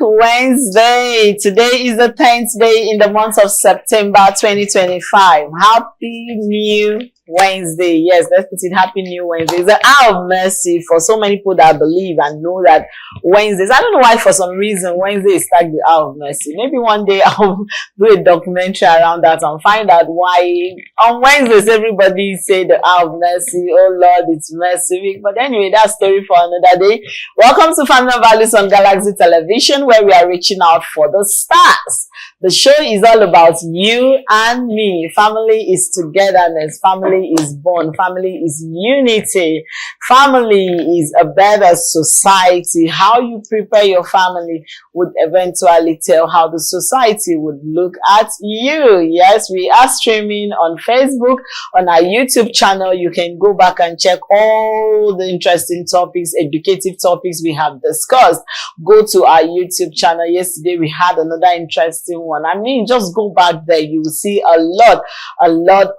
Wednesday. Today is the 10th day in the month of September 2025. Happy New Wednesday. Yes, let's put it Happy New Wednesday. It's an hour of mercy for so many people that believe and know that Wednesdays. I don't know why for some reason Wednesday is tagged the hour of mercy. Maybe one day I'll do a documentary around that and find out why on Wednesdays everybody say the hour of mercy. Oh Lord, it's mercy week. But anyway, that's story for another day. Welcome to Family Values on Galaxy Television, where we are reaching out for the stars. The show is all about you and me. Family is togetherness. Family is bond. Family is unity. Family is a better society. How you prepare your family would eventually tell how the society would look at you. Yes, we are streaming on Facebook, on our YouTube channel. You can go back and check all the interesting topics, educative topics we have discussed. Go to our YouTube channel. Yesterday we had another interesting one. I mean, just go back there. You will see a lot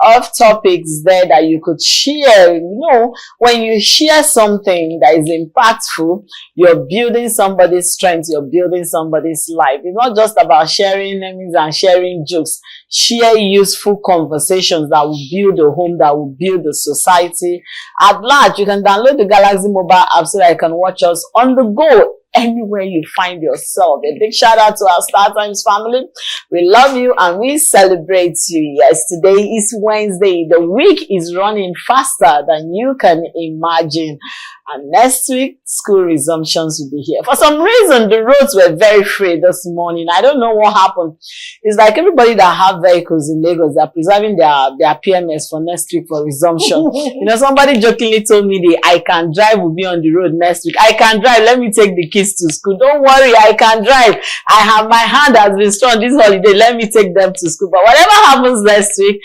of topics there that you could share. You know, when you share something that is impactful, you're building somebody's strength, you're building somebody's life. It's not just about sharing names and sharing jokes. Share useful conversations that will build a home, that will build a society at large. You can download the Galaxy mobile app so that you can watch us on the go anywhere you find yourself. A big shout out to our Star Times family. We love you and we celebrate you. Yes, today is Wednesday. The week is running faster than you can imagine. And next week, school resumptions will be here. For some reason, the roads were very free this morning. I don't know what happened. It's like everybody that have vehicles in Lagos, they're preserving their PMS for next week for resumption. You know, somebody jokingly told me I can drive will be on the road next week. I can drive. Let me take the kids to school. Don't worry, I can drive. I have my hand has been strong this holiday. Let me take them to school. But whatever happens next week,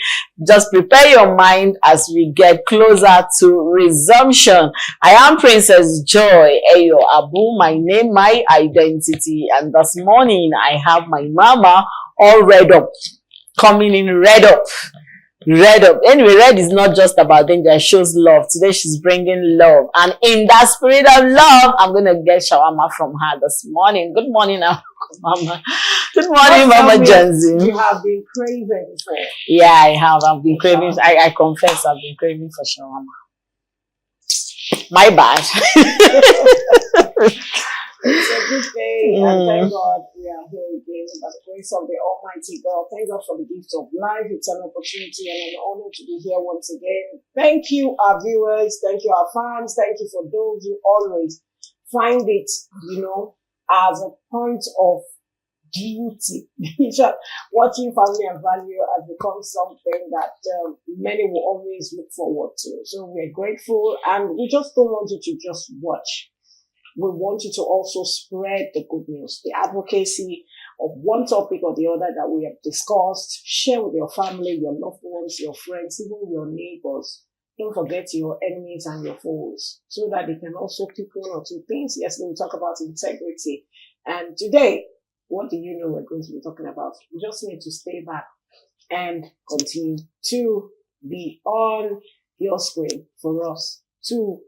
just prepare your mind as we get closer to resumption. I am Princess Joy Ayo Abu, my name, my identity. And this morning, I have my mama all red up, coming in red up. Red up. Anyway, red is not just about danger. It shows love. Today she's bringing love. And in that spirit of love, I'm going to get shawarma from her this morning. Good morning, Mama. Good morning, Mama Janzi. You have been craving for. Yeah, I have. I've been craving. I confess I've been craving for shawarma. My bad. It's a good day, and thank God we are here again by the grace of the Almighty God. Thank God for the gift of life. It's an opportunity and an honor to be here once again. Thank you, our viewers. Thank you, our fans. Thank you for those who always find it, as a point of duty. Watching Family and Value has become something that many will always look forward to. So we're grateful, and we just don't want you to just watch. We want you to also spread the good news, the advocacy of one topic or the other that we have discussed. Share with your family, your loved ones, your friends, even your neighbors. Don't forget your enemies and your foes, so that they can also pick one or two things. Yes, we talk about integrity. And today, what do you know we're going to be talking about? We just need to stay back and continue to be on your screen for us to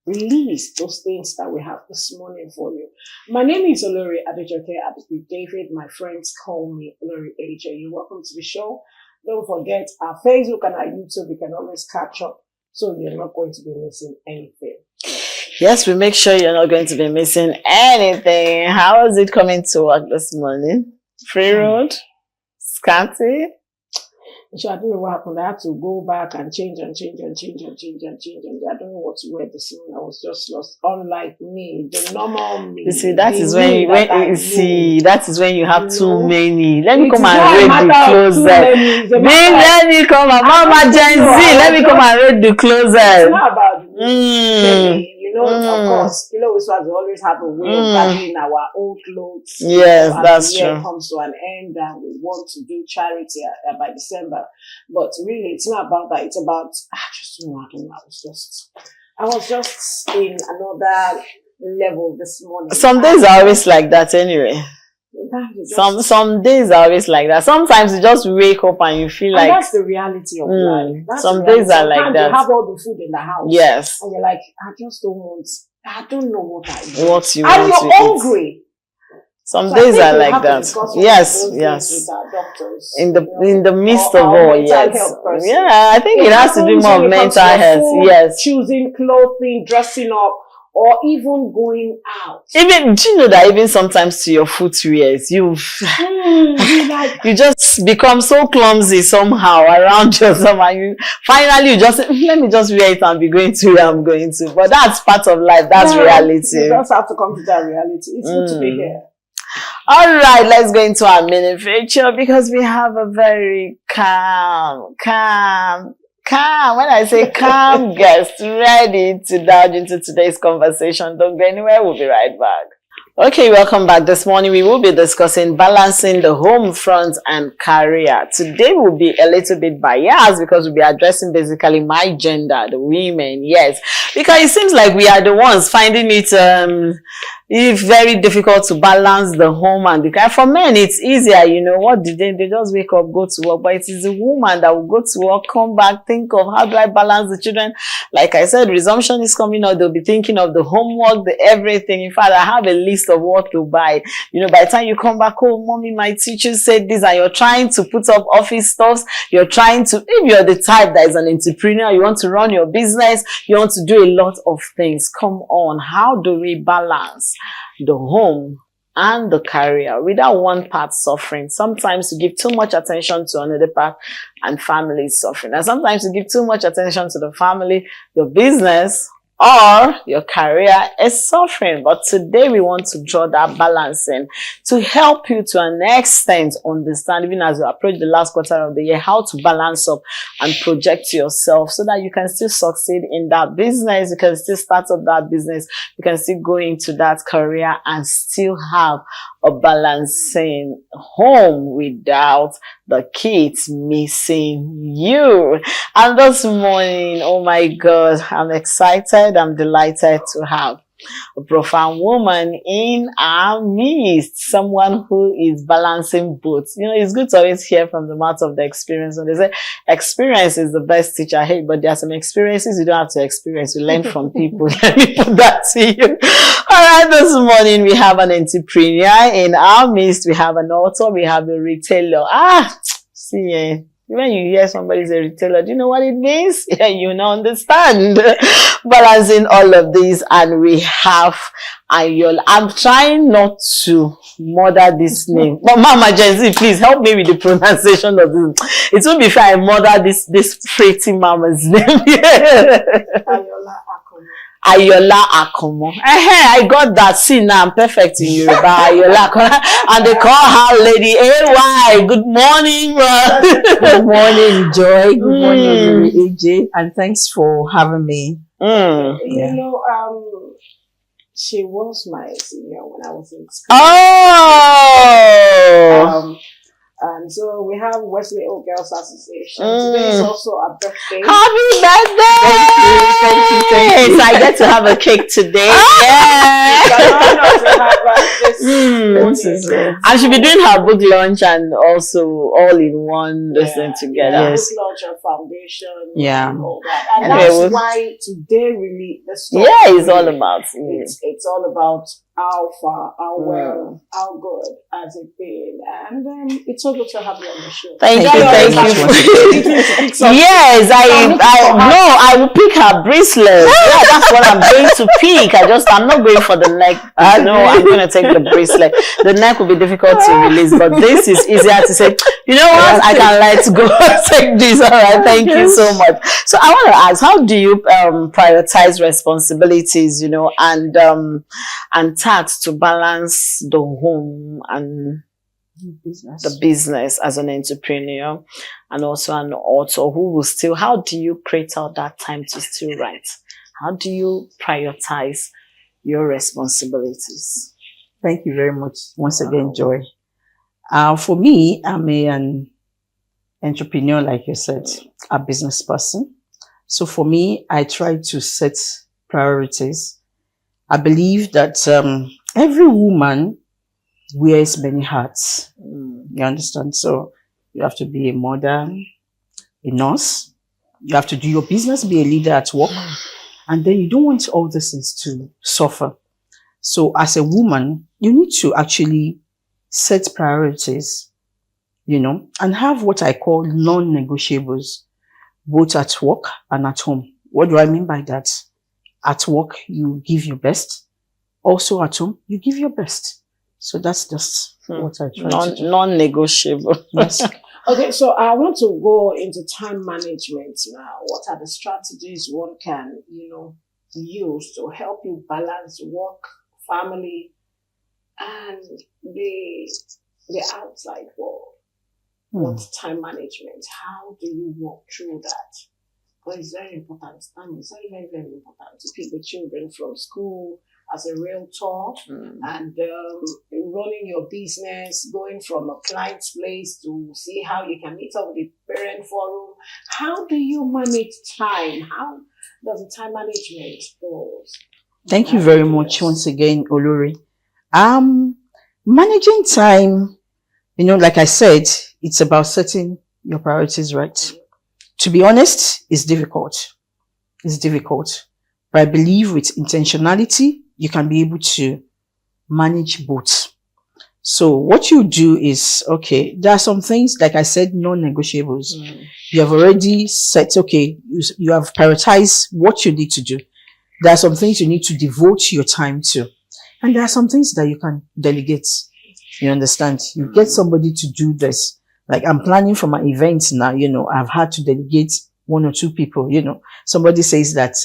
release those things that we have this morning for you. My name is Olori Adejoke Adeku David. My friends call me Olori AJ. You're welcome to the show. Don't forget our Facebook and our YouTube. You can always catch up, so you're not going to be missing anything. Yes, we make sure you're not going to be missing anything. How is it coming to work this morning? Free road? Scanty? So I don't know what happened. I had to go back and change. And I don't know what to wear this morning. I was just lost. Unlike me, the normal me. You see, that is when you have too many. Let me come and read the closet. Let me come and Mama Gen Z. Let me come and read the closet. It's not about me. Of course, we always have a way of gathering our old clothes. Yes, that's true. The year comes to an end and we want to do charity by December. But really, it's not about that. It's about, I was just in another level this morning. Some days are always like that anyway. Some days are always like that. Sometimes you just wake up and you feel like that's the reality of life. Some days are like that. You have all the food in the house. Yes. And you're like, I just don't want. I don't know what I do. What you and want you're hungry. Some So days I are think we like have to that. discuss Yes, those days yes. with our doctors. In the midst or of our all, mental yes. health person. Yeah, I think it has to do happens more when of it comes mental to your health. food, Yes. choosing clothing, dressing up, or even going out. Even, do you know that even sometimes to your footwears, you just become so clumsy somehow around yourself, and you finally just say, let me just wear it and be going to where I'm going to. But that's part of life. That's reality. You just have to come to that reality. It's good to be here. All right, let's go into our mini feature because we have a very calm, when I say calm guest ready to dive into today's conversation. Don't go anywhere, we'll be right back. Okay, welcome back. This morning we will be discussing balancing the home front and career. Today will be a little bit biased because we'll be addressing basically my gender, the women, yes. Because it seems like we are the ones finding it it's very difficult to balance the home and the career. For men, it's easier, you know. What did they just wake up, go to work? But it is the woman that will go to work, come back, think of how do I balance the children. Like I said, resumption is coming up. They'll be thinking of the homework, the everything. In fact, I have a list of what to buy. You know, by the time you come back home, mommy, my teacher said this, and you're trying to put up office stuffs. You're trying to, if you're the type that is an entrepreneur, you want to run your business, you want to do a lot of things. Come on, how do we balance the home and the career without one part suffering? Sometimes you give too much attention to another part and family is suffering. And sometimes you give too much attention to the family, your business, or your career is suffering. But today we want to draw that balance in to help you to an extent understand, even as you approach the last quarter of the year, how to balance up and project yourself so that you can still succeed in that business, you can still start up that business, you can still go into that career and still have a balancing home without the kids missing you. And this morning, oh my God, I'm excited, I'm delighted to have a profound woman in our midst, someone who is balancing both. You know, it's good to always hear from the mouth of the experience. When they say experience is the best teacher, hey, but there are some experiences you don't have to experience, you learn from people. Let me put that to you. All right, this morning we have an entrepreneur in our midst, we have an author, we have a retailer. When you hear somebody's a retailer, do you know what it means? Yeah, you now understand. Balancing all of these, and we have Ayola. I'm trying not to murder this name, but Mama Jensi, please help me with the pronunciation of this. It won't be fair I murder this pretty mama's name. Ayola Akomo. Ayola Akomo. I got that. See, now I'm perfect in Yoruba. Ayola Akomo. And they call her Lady AY. Good morning, Good morning, Joy. Good morning, AJ. And thanks for having me. Yeah. You know, she was my senior when I was in school. Oh! And so we have Wesley Old Girls Association. Today is also a birthday. Happy birthday! Thank you. So I get to have a cake today. And she'll be doing her book launch and also all in one thing together. Book launch and foundation. Yeah. And all that. And Anyway, that's why today really the story. Yeah, it's all about It's all about how far, how well, how good has it been, and it's so good to have you on the show. Thank you. Yes, I will pick her bracelet. Yeah, that's what I'm going to pick. I'm not going for the neck. No, I'm going to take the bracelet. The neck will be difficult to release, but this is easier to say, you know what, I can let go. Take this. All right, thank you so much. So I want to ask, how do you prioritize responsibilities, you know, and tasks to balance the home and the business as an entrepreneur and also an author who will still, how do you create out that time to still write? How do you prioritize your responsibilities? Thank you very much once again, Joy. For me, I'm an entrepreneur, like you said, a business person. So for me, I try to set priorities. I believe that every woman wears many hats. You understand? So you have to be a mother, a nurse. You have to do your business, be a leader at work. And then you don't want all these things to suffer. So as a woman, you need to actually set priorities, and have what I call non-negotiables, both at work and at home. What do I mean by that? At work, you give your best. Also at home, you give your best. So that's just what I try to do. Non-negotiable. Yes. Okay, so I want to go into time management now. What are the strategies one can, use to help you balance work, family, and the outside world? What's time management? How do you walk through that? But it's very important. Time is very, very, very important to pick the children from school as a realtor and running your business, going from a client's place to see how you can meet up with the parent forum. How do you manage time? How does the time management go? Thank you very much once again, Olori. Managing time, like I said, it's about setting your priorities right. To be honest, it's difficult. It's difficult. But I believe with intentionality, you can be able to manage both. So what you do is, okay, there are some things, like I said, non-negotiables. You have already set, okay, you have prioritized what you need to do. There are some things you need to devote your time to. And there are some things that you can delegate. You understand? You get somebody to do this. Like I'm planning for my events now, I've had to delegate 1 or 2 people, Somebody says that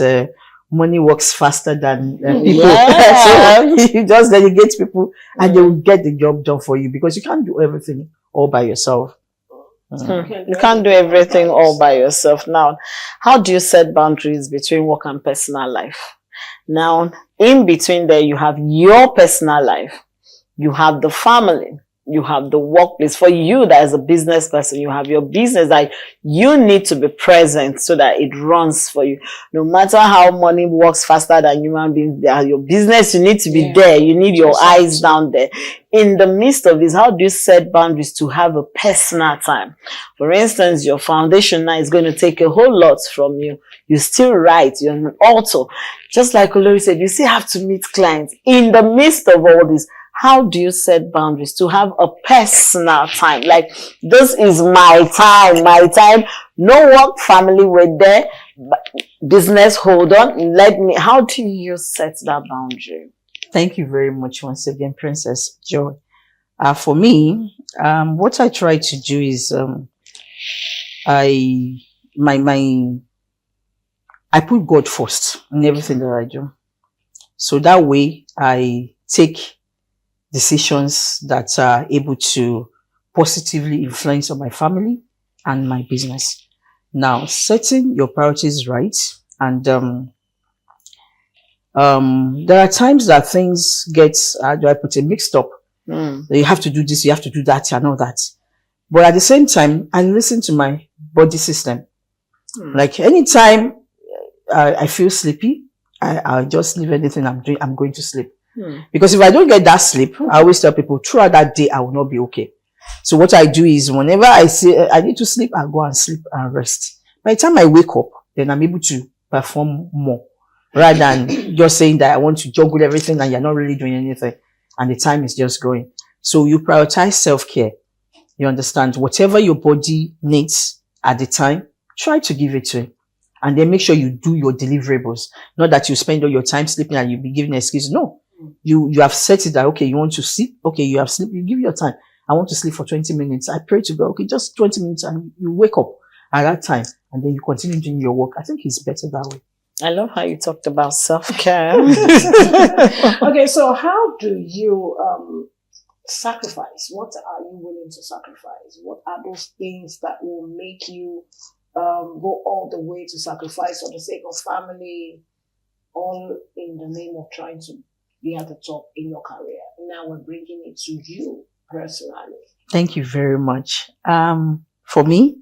money works faster than people. Yeah. So you just delegate people and they will get the job done for you because you can't do everything all by yourself. You can't do everything all by yourself. Now, how do you set boundaries between work and personal life? Now, in between there, you have your personal life. You have the family. You have the workplace. For you, that is a business person, you have your business that you need to be present so that it runs for you. No matter how money works faster than human beings, your business, you need to be there. You need your eyes down there. In the midst of this, how do you set boundaries to have a personal time? For instance, your foundation now is going to take a whole lot from you. You still write. You're an author. Just like Olori said, you still have to meet clients. In the midst of all this, how do you set boundaries to have a personal time? Like, this is my time. No work, family, we're there. Business, hold on. How do you set that boundary? Thank you very much once again, Princess Joy. For me, what I try to do is, I put God first in everything that I do. So that way I take decisions that are able to positively influence on my family and my business. Now, setting your priorities right, and there are times that things get, mixed up. You have to do this, you have to do that, and all that. But at the same time, I listen to my body system. Like anytime I feel sleepy, I'll just leave anything I'm doing, I'm going to sleep. Because if I don't get that sleep, I always tell people throughout that day, I will not be okay. So what I do is whenever I say I need to sleep, I'll go and sleep and rest. By the time I wake up, then I'm able to perform more rather than just saying that I want to juggle everything and you're not really doing anything and the time is just going. So you prioritize self-care. You understand? Whatever your body needs at the time, try to give it to it. And then make sure you do your deliverables. Not that you spend all your time sleeping and you'll be giving excuses. No. You have set it that, okay, you want to sleep. Okay, you have sleep. You give your time. I want to sleep for 20 minutes. I pray to God, okay, just 20 minutes and you wake up at that time and then you continue doing your work. I think it's better that way. I love how you talked about self-care. Okay, so how do you sacrifice? What are you willing to sacrifice? What are those things that will make you go all the way to sacrifice for the sake of family, all in the name of trying to be at the top in your career? Now we're bringing it to you personally. Thank you very much. For me,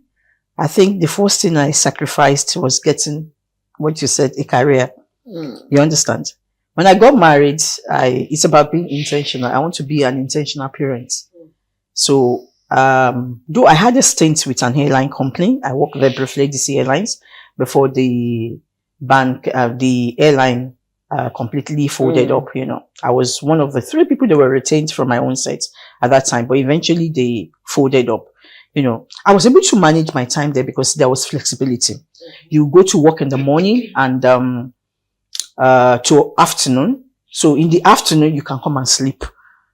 I think the first thing I sacrificed was getting what you said, a career. You understand? When I got married, it's about being intentional. I want to be an intentional parent. So, though I had a stint with an airline company, I worked there briefly, DC Airlines, before the bank, the airline completely folded up, you know. I was one of the 3 people that were retained from my own set at that time, but eventually they folded up. You know, I was able to manage my time there because there was flexibility. You go to work in the morning and to afternoon. So in the afternoon, you can come and sleep.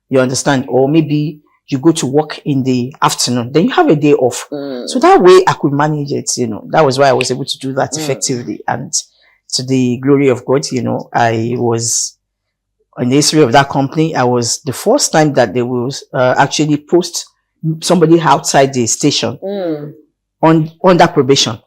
You understand? Or maybe you go to work in the afternoon, then you have a day off. So that way I could manage it, you know. That was why I was able to do that effectively. And to the glory of God, you know, I was in the history of that company. I was the first time that they will actually post somebody outside the station on that probation.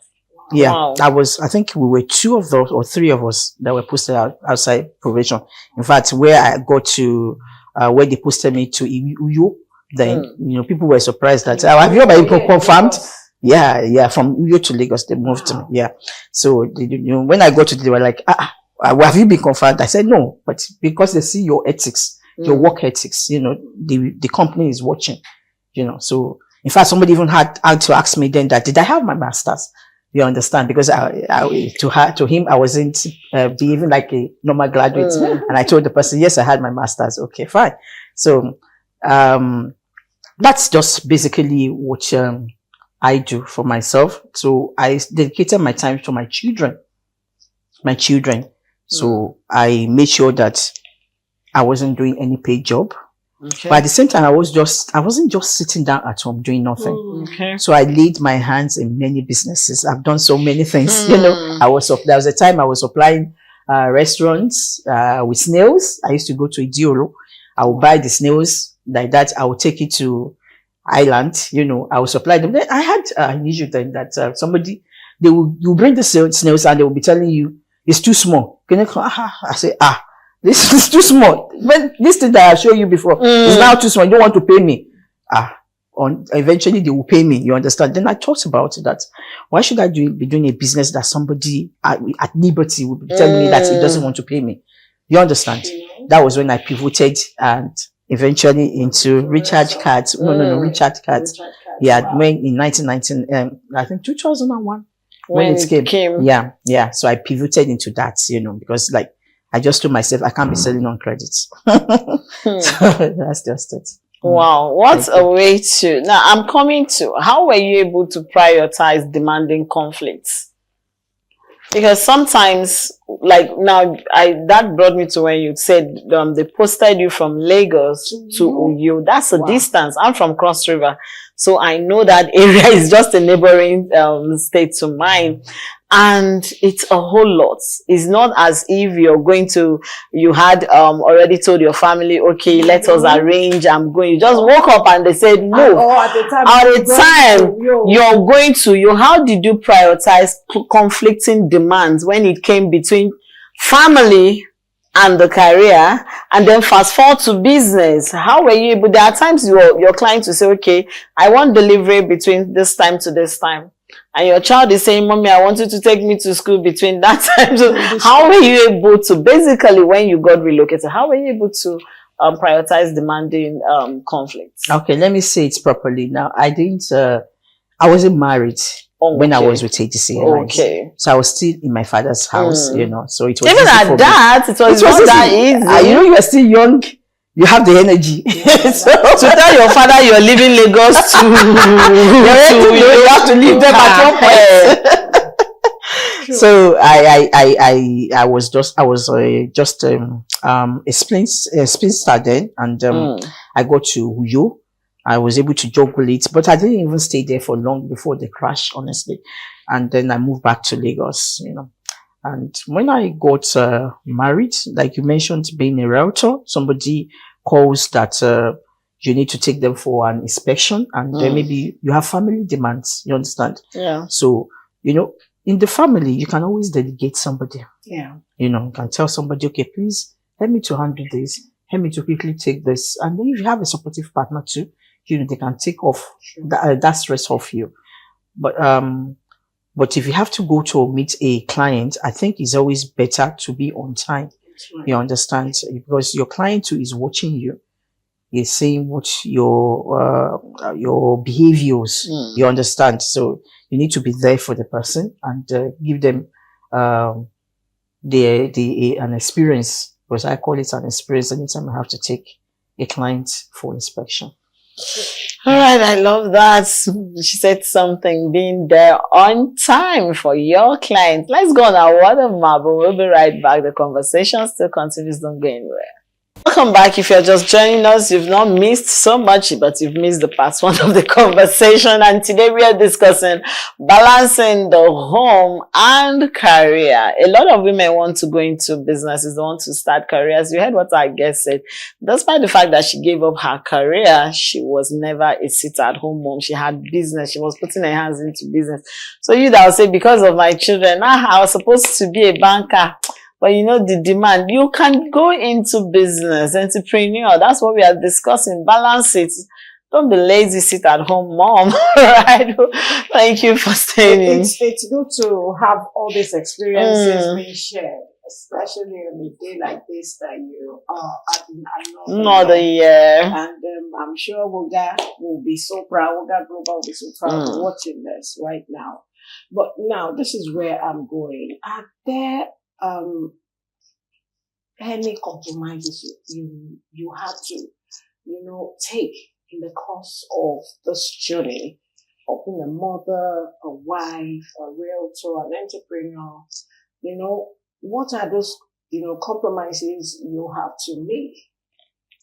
Yeah, Wow. I think we were 2 of those or 3 of us that were posted outside probation. In fact, where I got to, where they posted me to Uyo, then, you know, people were surprised that, have you ever been confirmed? Yeah, from Uyo to Lagos, they moved me. Yeah. So, you know, when I got to, they were like, have you been confirmed? I said, no, but because they see your ethics, your work ethics, you know, the company is watching, you know. So, in fact, somebody even had to ask me then that, did I have my master's? You understand? Because to him, I wasn't behaving like a normal graduate. And I told the person, yes, I had my master's. Okay, fine. So, that's just basically what I do for myself. So I dedicated my time to my children. So I made sure that I wasn't doing any paid job. Okay. But at the same time, I wasn't just sitting down at home doing nothing. Okay. So I laid my hands in many businesses. I've done so many things. You know, there was a time I was supplying restaurants with snails. I used to go to Idiolo. I would buy the snails like that. I would take it to Island. You know, I would supply them. Then I had an issue then that somebody, you bring the snails and they will be telling you it's too small. Can you? I say, this is too small. When this thing that I showed you before is now too small. You don't want to pay me. Eventually they will pay me. You understand? Then I thought about that. Why should I be doing a business that somebody at Liberty will be telling me that he doesn't want to pay me? You understand? That was when I pivoted and eventually into recharge cards. No, recharge cards. Yeah, when in 1990, I think 2001 when it came. Yeah. So I pivoted into that, you know, because like I just told myself I can't be selling on credits. So that's just it. Wow, what a way to, now I'm coming to, how were you able to prioritize demanding conflicts? Because sometimes, like now, that brought me to when you said they posted you from Lagos to Uyo. That's a distance. I'm from Cross River, so I know that area is just a neighboring state to mine. And it's a whole lot. It's not as if you had already told your family, okay, let us arrange, I'm going. You just woke up and they said, no. At the time, you're going to, how did you prioritize conflicting demands when it came between family and the career, and then fast forward to business? How were you able? There are times your clients will say, okay, I want delivery between this time to this time. And your child is saying, Mommy, I want you to take me to school between that time. So how were you able to, basically, when you got relocated, how were you able to prioritize demanding conflicts? Okay, let me say it properly. Now, I wasn't married when I was with ATC Airlines. Okay. So I was still in my father's house, you know. So it was even at that, it was not that easy. You know, you are still young. You have the energy. So tell your father you're leaving Lagos to you have to leave them at one point. So I was just a spinster then, and I got to Uyo. I was able to juggle it, but I didn't even stay there for long before the crash, honestly. And then I moved back to Lagos, you know. And when I got married, like you mentioned, being a realtor, somebody calls that you need to take them for an inspection, and then maybe you have family demands. You understand? Yeah. So, you know, in the family, you can always delegate somebody. Yeah. You know, you can tell somebody, okay, please help me to handle this. Help me to quickly take this. And then if you have a supportive partner too, you know, they can take off that stress off you. But if you have to go to meet a client, I think it's always better to be on time. Right. You understand? Because your client too is watching you. He's saying what your behaviors. You understand? So you need to be there for the person and give them an experience, because I call it an experience anytime I have to take a client for inspection. All right, I love that. She said something, being there on time for your client. Let's go on our word of marble. We'll be right back. The conversation still continues. Don't go anywhere. Welcome back. If you're just joining us, you've not missed so much, but you've missed the part one of the conversation. And today we are discussing balancing the home and career. A lot of women want to go into businesses, they want to start careers. You heard what our guest said. Despite the fact that she gave up her career, she was never a sit-at-home mom. She had business. She was putting her hands into business. So you that will say, because of my children, I was supposed to be a banker. But you know the demand. You can go into business, entrepreneur. That's what we are discussing. Balance it. Don't be lazy, sit at home, mom. Right? Thank you for staying in. It's good to have all these experiences being shared, especially on a day like this that you are at another year. And I'm sure Woga will be so proud. Woga Global will be so proud of watching this right now. But now, this is where I'm going. Are there any compromises you had to, take in the course of this journey of being a mother, a wife, a realtor, an entrepreneur? What are those, compromises you have to make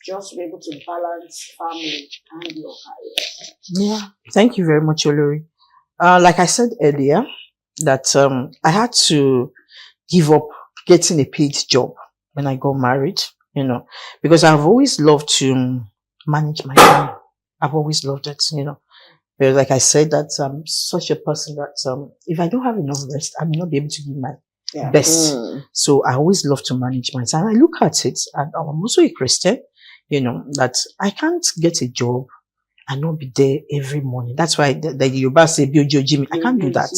just to be able to balance family and your career? Yeah, thank you very much, Olori. Like I said earlier, that I had to give up getting a paid job when I got married, because I've always loved to manage my time. I've always loved it, But like I said, that I'm such a person that if I don't have enough rest, I may not be able to give my best. So I always love to manage my time. I look at it, and I'm also a Christian, that I can't get a job and not be there every morning. That's why the Yoruba say, Biojo Jimmy. I can't do that.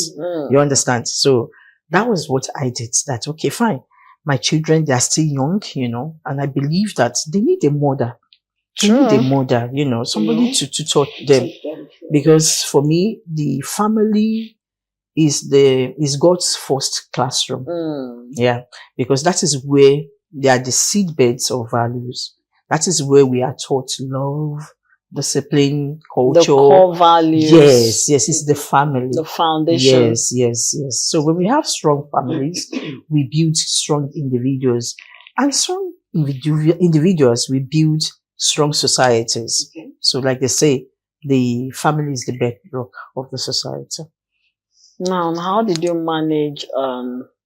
You understand? So that was what I did. That, okay, fine. My children, they are still young, and I believe that they need a mother. They need a mother, somebody to taught them. Because for me, the family is God's first classroom. Yeah. Because that is where they are the seedbeds of values. That is where we are taught love, discipline, culture. The core values. Yes, it's the family. The foundation. Yes. So when we have strong families, we build strong individuals. And strong individuals, we build strong societies. Okay. So like they say, the family is the bedrock of the society. Now, how did you manage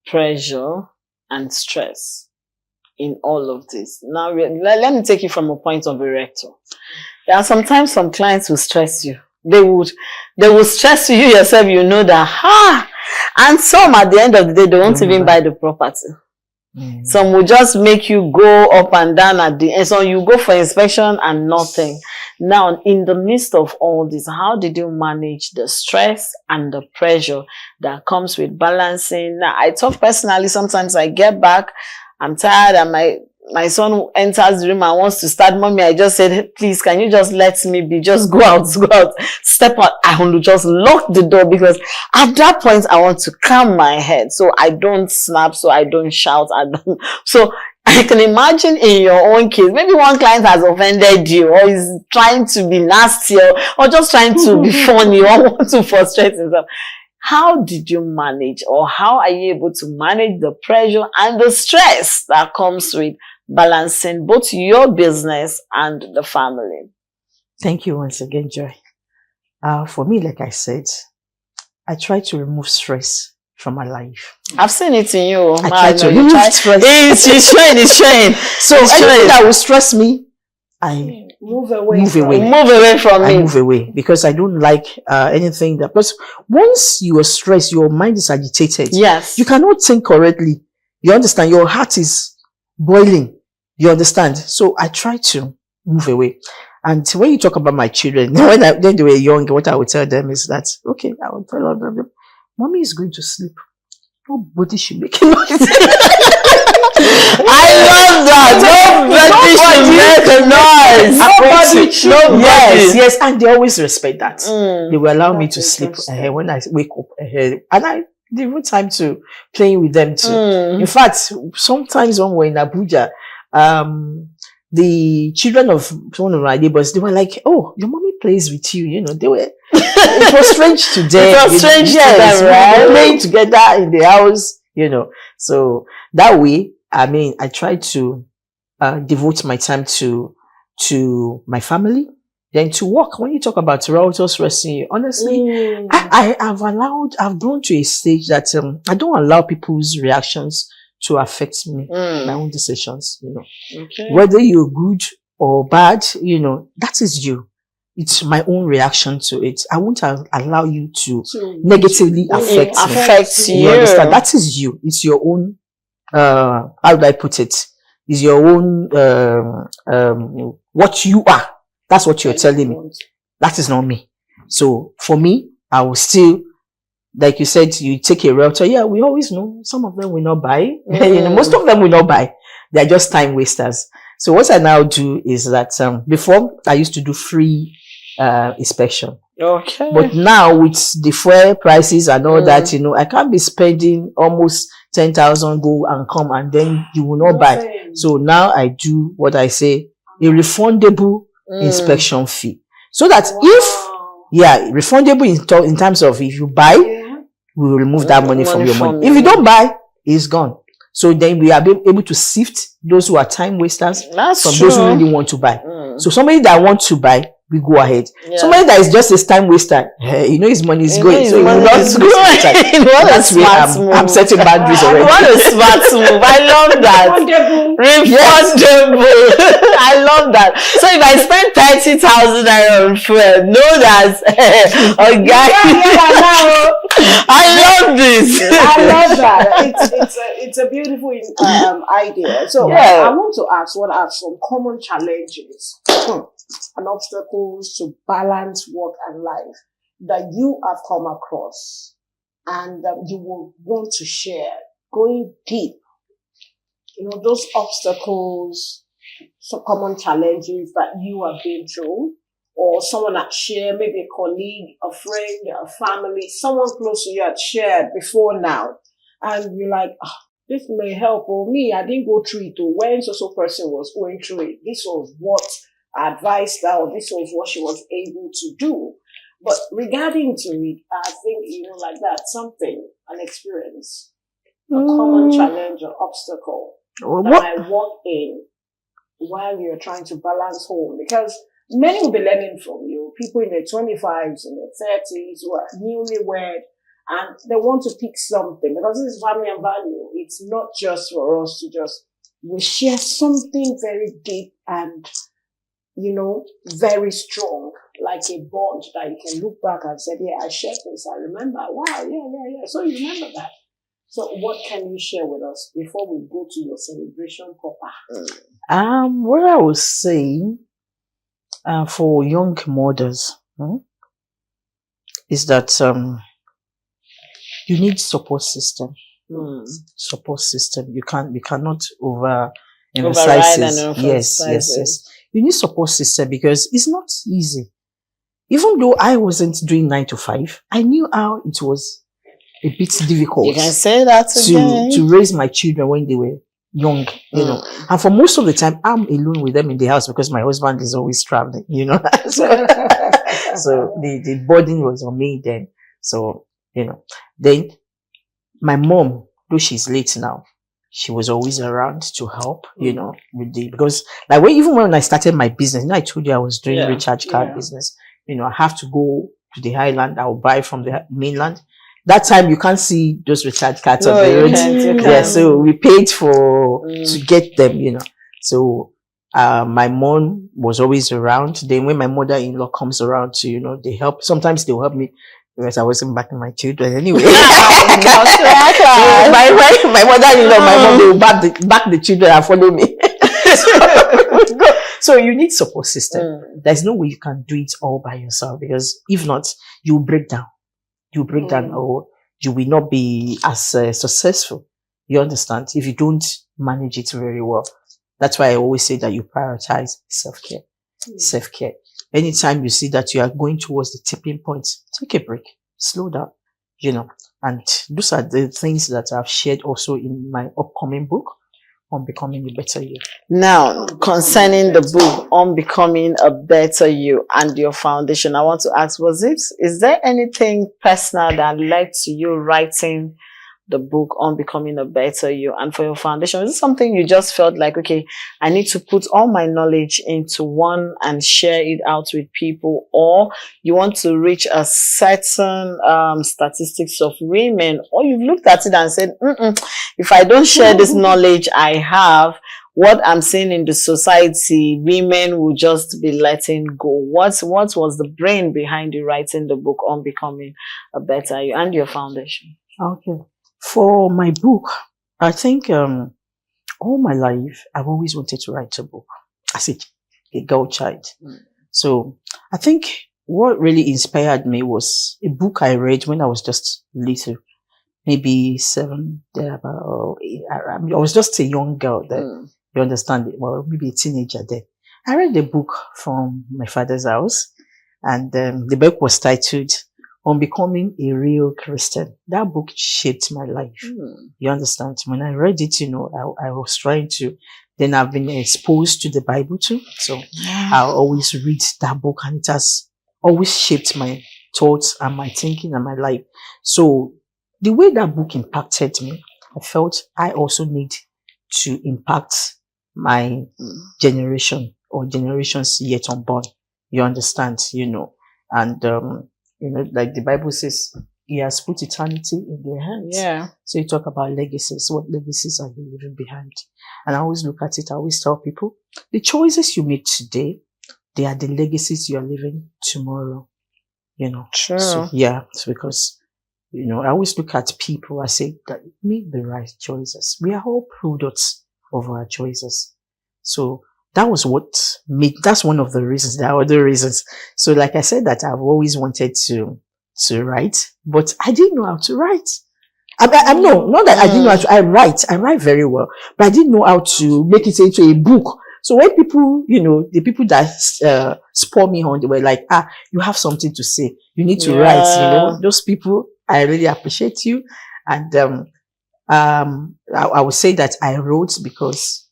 pressure and stress in all of this? Now, let me take you from a point of a rector. There are sometimes some clients will stress you. They will stress you yourself, that, and some at the end of the day, they won't even buy the property. Some will just make you go up and down at the end. So you go for inspection and nothing. Now, in the midst of all this, how did you manage the stress and the pressure that comes with balancing? Now, I talk personally, sometimes I get back, I'm tired, and my son enters the room and wants to start. Mommy, I just said, please, can you just let me be? Just go out, step out. I want to just lock the door, because at that point, I want to calm my head. So I don't snap, so I don't shout. So I can imagine in your own case, maybe one client has offended you, or is trying to be nasty, or just trying to be funny, or want to frustrate himself. How did you manage, or how are you able to manage the pressure and the stress that comes with balancing both your business and the family? Thank you once again, Joy. For me, like I said, I try to remove stress from my life. I've seen it in you. I try to remove stress. It's showing. So anything that will stress me, I move away from me. I move away, because I don't like anything that. Because once you are stressed, your mind is agitated. Yes, you cannot think correctly. You understand? Your heart is boiling. You understand? So I try to move away. And when you talk about my children, when they were young, what I would tell them is that, okay, I would tell them, Mommy is going to sleep. Nobody should make a noise. I love that. Nobody should make a noise. Yes, and they always respect that. They will allow me to sleep when I wake up. And devote time to playing with them too. Mm. In fact, sometimes when we're in Abuja, the children of one of my neighbors, they were like, "Oh, your mommy plays with you." You know, they were. It was strange to them. It was strange to yes, them, right? we were playing together in the house. You know, so that way, I mean, I try to devote my time to my family, then to work. When you talk about Reuters Wrestling, honestly, I've grown to a stage that I don't allow people's reactions to affect me, my own decisions, you know. Okay. Whether you're good or bad, you know, that is you. It's my own reaction to it. I won't allow you to negatively affect me. Affect you. You understand? That is you. It's your own, how do I put it? It's your own, what you are. That's what you're telling me. That is not me. So for me, I will still, like you said, you take a realtor. Yeah, we always know some of them will not buy. You know, most of them will not buy. They're just time wasters. So what I now do is that before I used to do free inspection. Okay. But now with the fuel prices and all that, you know, I can't be spending almost 10,000 go and come and then you will not buy. So now I do what I say, a refundable inspection fee. So that refundable in terms of if you buy, we will remove that money from your money. If you don't buy, it's gone. So then we are able to sift those who are time wasters from those who really want to buy. So somebody that wants to buy, we go ahead. Somebody that is just a time waster, you know his money is going. So he will not That's why I'm setting boundaries already. What a smart move. I love that. Refundable. I love that. So if I spend 30,000 naira on fuel, know that I love this. I love that. It's a beautiful idea. So I want to ask, what are some common challenges and obstacles to balance work and life that you have come across and you will want to share, going deep? You know, those obstacles, some common challenges that you have been through, or someone that shared, maybe a colleague, a friend, a family, someone close to you had shared before now, and you're like, this may help, or me, I didn't go through it, or when so person was going through it, this was what I advised her, or this was what she was able to do. But regarding to it, I think, you know, like that, something, an experience, a common challenge or obstacle that I walk in while you're trying to balance home. Because many will be learning from you, people in their 25s, in their 30s, who are newlywed, and they want to pick something, because this is family and value. It's not just for us to just, we share something very deep and, you know, very strong, like a bond that you can look back and say, yeah, I shared this, I remember. Wow, yeah. So you remember that. So what can you share with us before we go to your celebration proper? What I would say for young mothers is that you need support system. Support system. We cannot overemphasize it. Yes. You need support system because it's not easy. Even though I wasn't doing 9 to 5, I knew how it was a bit difficult. You can say that again. To raise my children when they were young, you know. And for most of the time, I'm alone with them in the house because my husband is always traveling, you know. So the burden was on me then. So, you know, then my mom, though she's late now, she was always around to help, you know, because like even when I started my business, you know, I told you I was doing recharge card business. You know, I have to go to the highland. I'll buy from the mainland. That time you can't see those recharge cards on the road. Yeah, so we paid to get them, you know. So my mom was always around. Then when my mother-in-law comes around to, you know, they help. Sometimes they'll help me because I wasn't backing my children anyway. My mother-in-law, my mom, they will back the children and follow me. So you need support system. There's no way you can do it all by yourself, because if not, you will break down. You break down, or you will not be as successful. You understand? If you don't manage it very well. That's why I always say that you prioritize self-care. Self-care. Anytime you see that you are going towards the tipping point, take a break. Slow down. You know, And those are the things that I've shared also in my upcoming book on becoming a better you. Now, concerning the book on becoming a better you and your foundation, I want to ask, is there anything personal that led to you writing the book on becoming a better you? And for your foundation, is it something you just felt like, okay, I need to put all my knowledge into one and share it out with people, or you want to reach a certain statistics of women, or you've looked at it and said, if I don't share this knowledge I have, what I'm seeing in the society, women will just be letting go? What was the brain behind you writing the book on becoming a better you and your foundation? Okay. For my book, I think all my life, I've always wanted to write a book as a girl child. So I think what really inspired me was a book I read when I was just little, maybe 7, thereabout. I was just a young girl then. You understand it? Well, maybe a teenager then. I read the book from my father's house, and the book was titled On Becoming a Real Christian. That book shaped my life. You understand? When I read it, I was trying to, then I've been exposed to the Bible too. So I always read that book, and it has always shaped my thoughts and my thinking and my life. So the way that book impacted me, I felt I also need to impact my generation or generations yet unborn. You understand? And like the Bible says, He has put eternity in their hands. Yeah. So you talk about legacies. What legacies are you leaving behind? And I always look at it. I always tell people, the choices you make today, they are the legacies you are leaving tomorrow. Sure. So, yeah. It's because, I always look at people. I say that make the right choices. We are all products of our choices. So that's one of the reasons. There are other reasons. So like I said, that I've always wanted to write, but I didn't know how to write. Not that I didn't know how to, I write very well, but I didn't know how to make it into a book. So when people, the people that spur me on, they were like, you have something to say. You need to write, those people, I really appreciate you. And, I would say that I wrote because,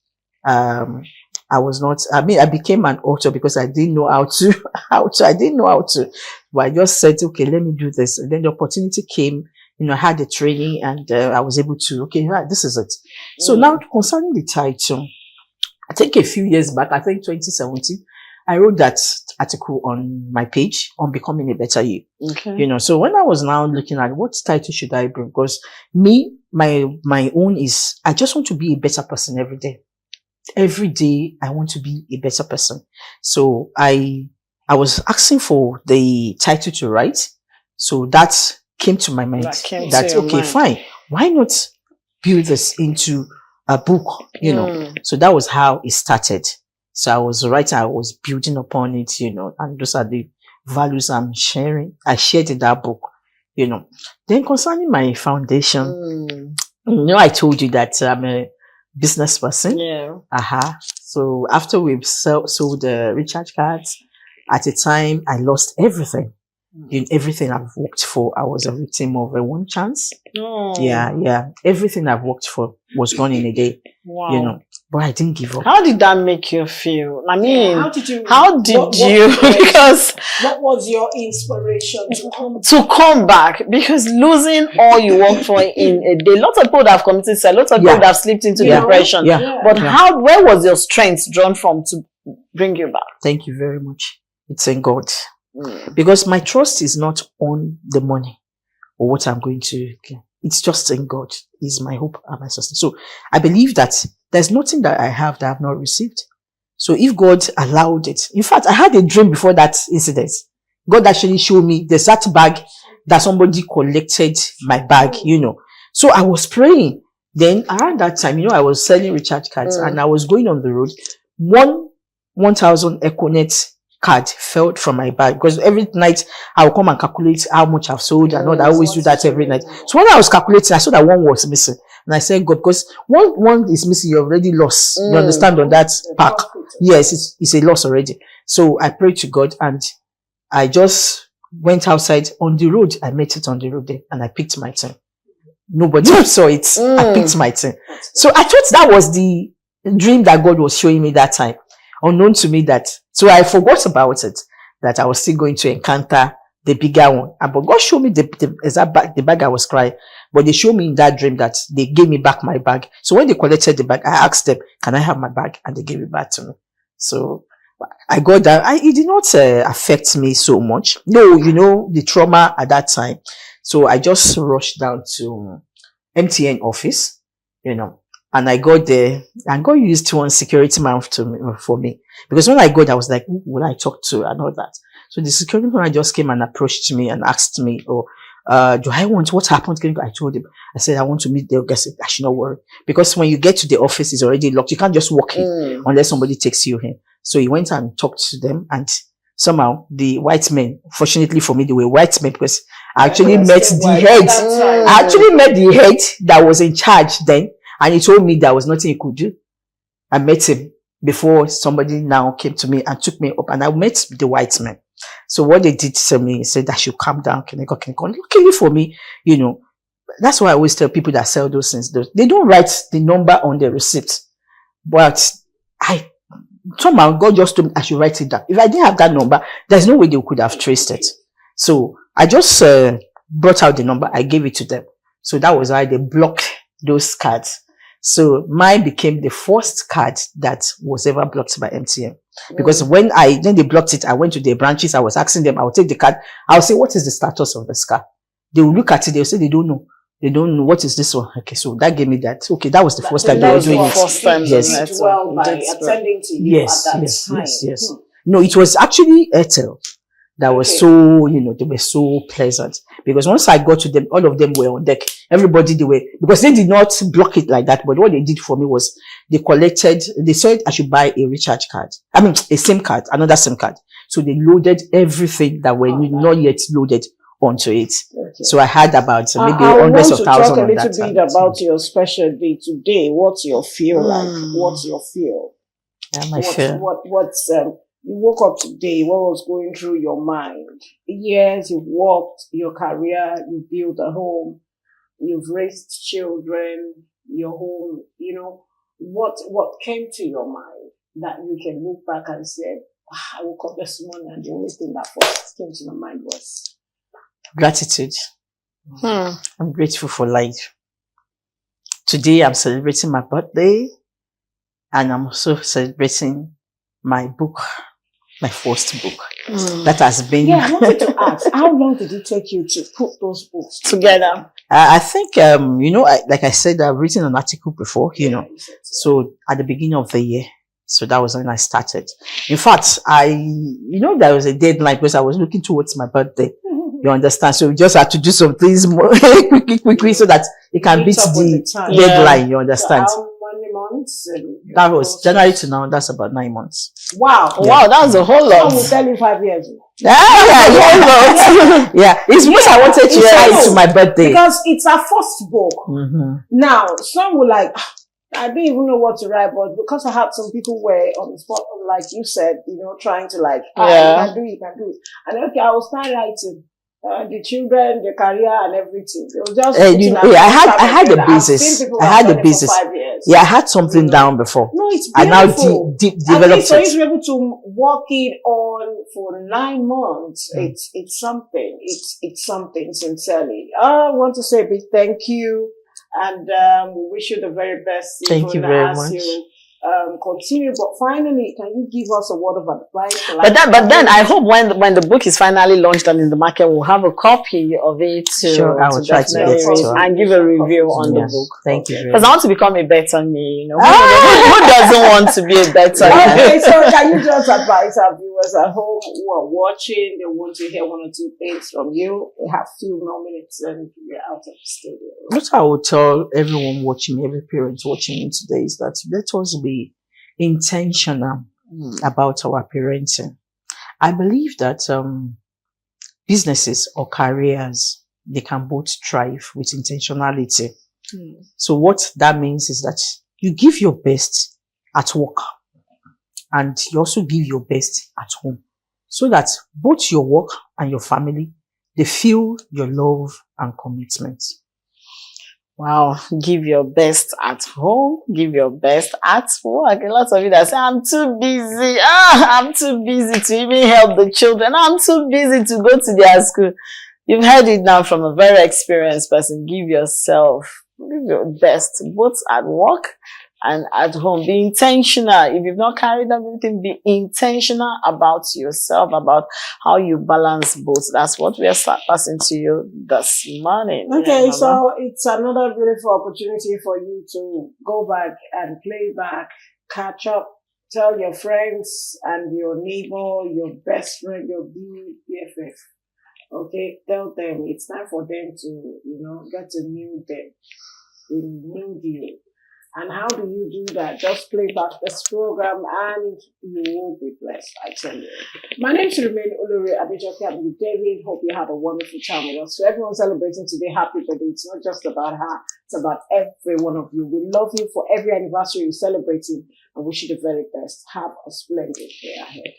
I became an author because I didn't know how to, but I just said, okay, let me do this. And then the opportunity came, I had the training, and I was able to, okay, right, this is it. So now concerning the title, I think a few years back, I think 2017, I wrote that article on my page on becoming a better you. Okay. So when I was now looking at what title should I bring, because my own is, I just want to be a better person every day. Every day, I want to be a better person. So I was asking for the title to write. So that came to my mind. Fine. Why not build this into a book? So that was how it started. So I was writing, I was building upon it, and those are the values I'm sharing. I shared in that book, Then concerning my foundation, I told you that I'm a business person. Yeah. So after we've sold the recharge cards, at a time I lost everything. Everything I've worked for, I was a victim of a one chance. Yeah. Everything I've worked for was gone in a day. Wow. But I didn't give up. How did that make you feel? I mean, how did you? Because what was your inspiration to come back? Because losing all you work for in a day, lots of people that have committed suicide, lots of people that have slipped into depression. But where was your strength drawn from to bring you back? Thank you very much. It's in God. Because my trust is not on the money or what I'm going to get. It's just in God. He's my hope and my sustenance. So I believe that there's nothing that I have that I have not received. So if God allowed it, in fact, I had a dream before that incident. God actually showed me there's that bag that somebody collected my bag, So I was praying. Then around that time, I was selling recharge cards and I was going on the road. 1,000 Econet card fell from my bag because every night I will come and calculate how much I've sold and all. I always do that every night. So when I was calculating, I saw that one was missing. And I said, God, because one is missing, you already lost. You understand on that pack? Yes, it's a loss already. So I prayed to God and I just went outside on the road. I met it on the road there and I picked my turn. Nobody saw it. I picked my turn. So I thought that was the dream that God was showing me that time. Unknown to me that, so I forgot about it, that I was still going to encounter the bigger one. But God showed me the bag I was crying. But they showed me in that dream that they gave me back my bag. So when they collected the bag, I asked them, can I have my bag? And they gave it back to me. So I got that. It did not affect me so much. No, the trauma at that time. So I just rushed down to MTN office, and I got there and God used one security man for me. Because when I got, I was like, who will I talk to and all that? So the security man just came and approached me and asked me, what happened? I told him, I said, I want to meet the guest. I should not worry. Because when you get to the office, it's already locked. You can't just walk in unless somebody takes you in. So he went and talked to them, and somehow the white men, fortunately for me, they were white men because I actually met the head. I actually met the head that was in charge then, and he told me there was nothing he could do. I met him before somebody now came to me and took me up, and I met the white men. So what they did to me, said I should calm down. Can I go? Luckily for me, that's why I always tell people that sell those things. They don't write the number on the receipt, but somehow God just told me I should write it down. If I didn't have that number, there's no way they could have traced it. So I just brought out the number. I gave it to them. So that was why they blocked those cards. So mine became the first card that was ever blocked by MTN. Because when they blocked it, I went to their branches. I was asking them, I would take the card. I'll say, what is the status of this card? They will look at it. They'll say, they don't know. They don't know. What is this one? Okay, so that gave me that. Okay, that was the first time they were doing it. First time, yes. Well, by attending to you at that time. Yes. No, it was actually Airtel that was so, they were so pleasant. Because once I got to them, all of them were on deck. Everybody, because they did not block it like that. But what they did for me was they said I should buy a recharge card. I mean, a SIM card, another SIM card. So they loaded everything that were not yet loaded onto it. Okay. So I had about maybe hundreds of thousands. I want to talk a little bit about your special day today. What's your feel like? What's your feel? My feel. You woke up today, what was going through your mind? Yes, you've worked your career, you've built a home, you've raised children, your home, what came to your mind that you can look back and say, I woke up this morning and the only thing that first came to my mind was gratitude. I'm grateful for life. Today I'm celebrating my birthday, and I'm also celebrating my book, my first book. That has been. Yeah, I wanted to ask, how long did it take you to put those books together? I think, like I said, I've written an article before, so at the beginning of the year. So that was when I started. In fact, there was a deadline because I was looking towards my birthday. You understand? So we just had to do some things more quickly so that it can beat the deadline. You understand? So how many months? That was January to now. That's about 9 months. Wow. Yeah. Wow, that's a whole lot. I will tell you 5 years. Yeah, it's what I wanted to write to my birthday. Because it's our first book. Now, some will like, I didn't even know what to write, but because I had some people were on the spot, like you said, trying to like, you can do it. And okay, I will start writing. The children, the career, and everything. It was just I had a basis. I had a basis. 5 years. Yeah, I had something down before. No, it's beautiful. I now developed it. So you able to work it on for 9 months. It's something. It's something. Sincerely, I want to say a big thank you, and we wish you the very best. Thank you very much. Continue, but finally, can you give us a word of advice? But then I hope when the book is finally launched and in the market, we'll have a copy of it I will try to get it and give a review on the book. Thank you. Because I want to become a better me. Who doesn't want to be a better me? Okay, so can you just advise our viewers at home who are watching? They want to hear 1 or 2 things from you. We have a few more minutes and we're out of the studio. What I would tell everyone watching me, every parent watching me today, is that let us be intentional about our parenting. I believe that businesses or careers, they can both thrive with intentionality. So what that means is that you give your best at work and you also give your best at home, so that both your work and your family, they feel your love and commitment. Wow, give your best at home, give your best at work. A lot of you that say, I'm too busy. I'm too busy to even help the children. I'm too busy to go to their school. You've heard it now from a very experienced person. Give your best, both at work and at home. Be intentional. If you've not carried everything, be intentional about yourself, about how you balance both. That's what we are passing to you this morning. Okay, yeah, so it's another beautiful opportunity for you to go back and play back, catch up, tell your friends and your neighbor, your best friend, your BFF. Okay, tell them it's time for them to, get to know them, know you. And how do you do that? Just play back this program and you will be blessed, I tell you. My name is Remain Olori Adejoke. I'm with David. Hope you had a wonderful time with us. So everyone celebrating today, happy birthday. It's not just about her, it's about every one of you. We love you for every anniversary you're celebrating and wish you the very best. Have a splendid day ahead.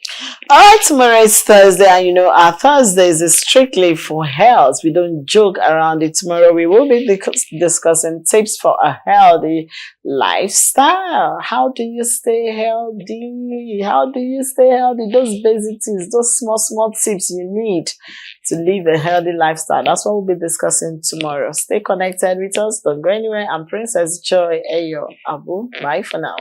All right, tomorrow is Thursday, and our Thursdays is strictly for health. We don't joke around it. Tomorrow we will be discussing tips for a healthy lifestyle. How do you stay healthy? How do you stay healthy? Those basic things, those small tips you need to live a healthy lifestyle. That's what we'll be discussing tomorrow. Stay connected with us. Don't go anywhere. I'm Princess Joy Ayo Abu. Bye for now.